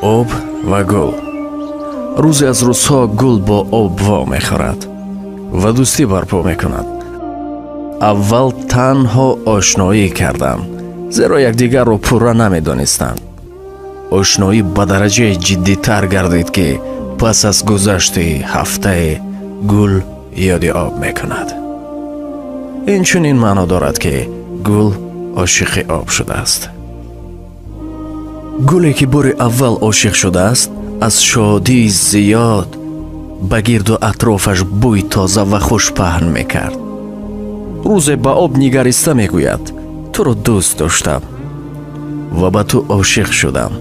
آب و گل. روزی از روزها گل با آب وا می‌خورد و دوستی برپا می‌کند. اول تنها آشنایی کردند، زیرا یکدیگر را پورا نمی‌دانستند. آشنایی به درجه جدی‌تر گردید که پس از گذشت هفته گل یاد آب می‌کند. این چنین معنا دارد که گل عاشق آب شده است. گلی که بار اول عاشق شده است از شادی زیاد به گرد و اطرافش بوی تازه و خوش پهن میکرد. روز به آب نگریسته میگوید تو را دوست داشتم و به تو عاشق شدم.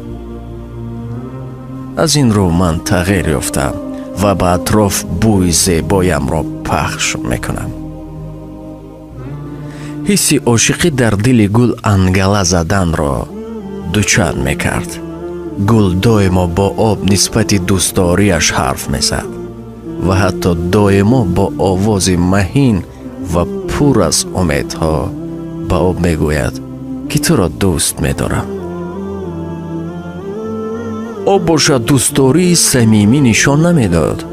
از این رو من تغییر یافتم و به اطراف بوی زیبایم را پخش میکنم. حسی عاشقی در دل گل انگله زدن را دوچار میکرد. گل دائما با آب نسبت دوستداریش حرف میزد و حتی دائما با آواز مهین و پر از امیدها به آب میگوید که تو را دوست میدارم. آب باشد دوستداری صمیمی نشان نمیداد.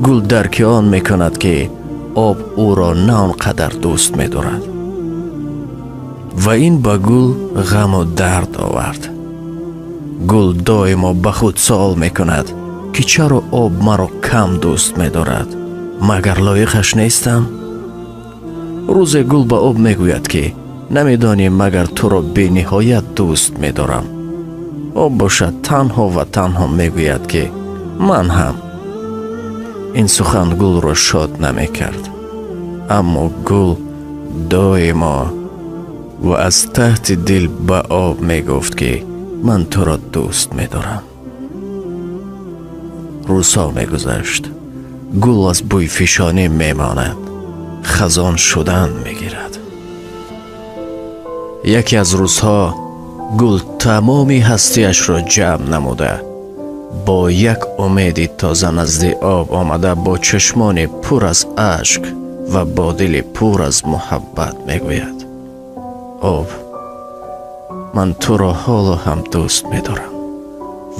گل درک آن میکند که آب او را نه آنقدر دوست میدارد و این به گل غم و درد آورد. گل دائما به خود سوال میکند که چرا آب مرا کم دوست میدارد؟ مگر لایقش نیستم؟ روز گل به آب میگوید که نمیدانی مگر تو را بی نهایت دوست میدارم. آب باشد تنها و تنها میگوید که من هم. این سخن گل را شاد نمیکرد، اما گل دائما و از تحت دل به آب میگفت که من تو را دوست میدارم. روزها میگذشت. گل از بوی فشانی میماند، خزان شدن میگیرد. یکی از روزها گل تمامی هستیش را جمع نموده با یک امید تازه نزد آب آمده با چشمان پر از اشک و با دل پر از محبت میگوید آب، من تو را حالا هم دوست می‌دارم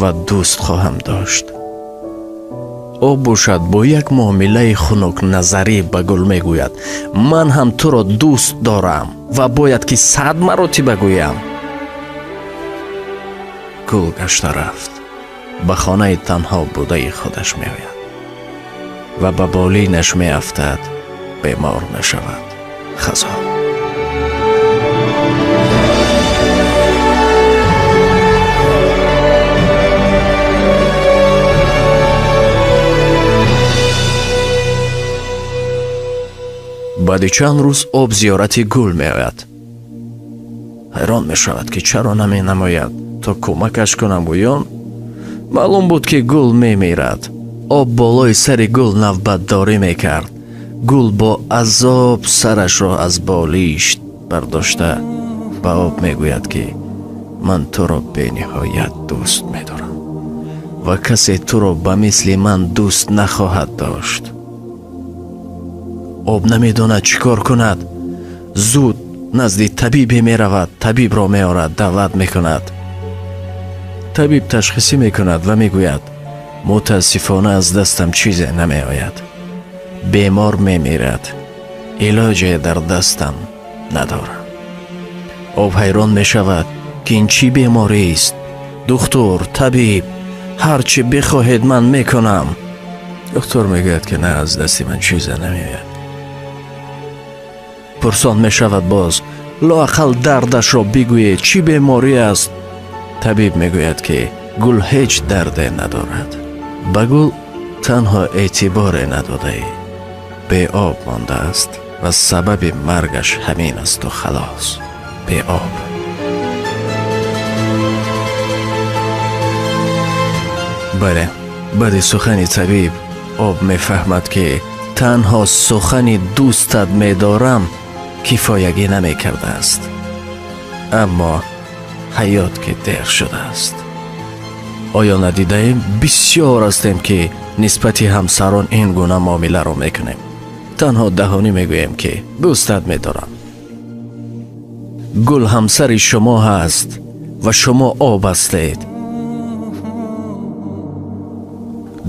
و دوست خواهم داشت. آب باشد با یک معامله خنک نظری به گل میگوید من هم تو را دوست دارم و باید که 100 مراتب بگویم. گل گشته رفت، به خانه تنها بوده خودش میآید و به بالینش میافتد، بیمار میشود. خزان. بعد چند روز آب زیارت گل می آید. حیران می شود که چرا نمی نماید تا کمکش کنم و یا معلوم بود که گل می میرد. آب بالای سر گل نوبت داری می کرد. گل با عذاب سرش را از بالیش برداشته به آب می گوید که من تو را به نهایت دوست می دارم و کسی تو را به مثل من دوست نخواهد داشت. آب نمیداند چیکار کند. زود نزد طبیبی می رود. طبیب را می آورد، دعوت می کند. طبیب تشخیصی می کند و می گوید متاسفانه از دستم چیزی نمی آید. بیمار می میرد. علاجی در دستم ندارم. آب حیران می شود که این چی بیماری است. دکتر، طبیب، هرچی بخواهید من می کنم. دکتر می گوید که نه، از دست من چیزی نمی آید. پرسان می شود باز لااقل دردش را بگویید چی بیماری است. طبیب می گوید که گل هیچ درد ندارد. به گل تنها اعتبار نداده به آب مانده است و سبب مرگش همین است و خلاص. به آب. بله، بعد سخن طبیب آب می فهمد که تنها سخن دوستت می دارم کفایگی نمی کرده است. اما حیات که دیر شده است. آیا ندیده ایم بسیار هستیم که نسبت همسران این گونه معامله را میکنیم. تنها دهانی میگوییم که دوستت میدارم. گل همسر شما هست و شما آب هستید.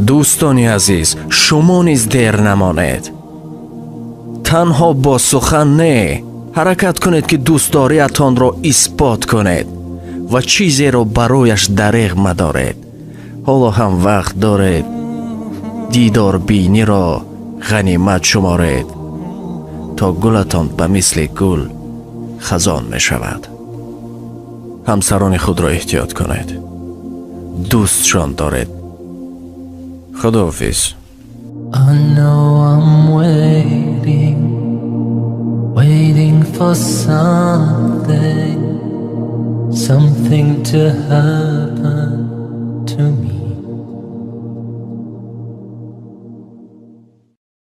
دوستانی عزیز، شما نیز دیر نمانید. تنها با سخن نه، حرکت کنید که دوستداریتان را اثبات کنید و چیزی را برایش دریغ مدارید. حالا هم وقت دارید دیدار بینی را غنیمت شمارید تا گلتان به مثل گل خزان می شود. همسران خود را احتیاط کنید. دوستشان دارید. خداحافظ. I know I'm waiting for something to happen.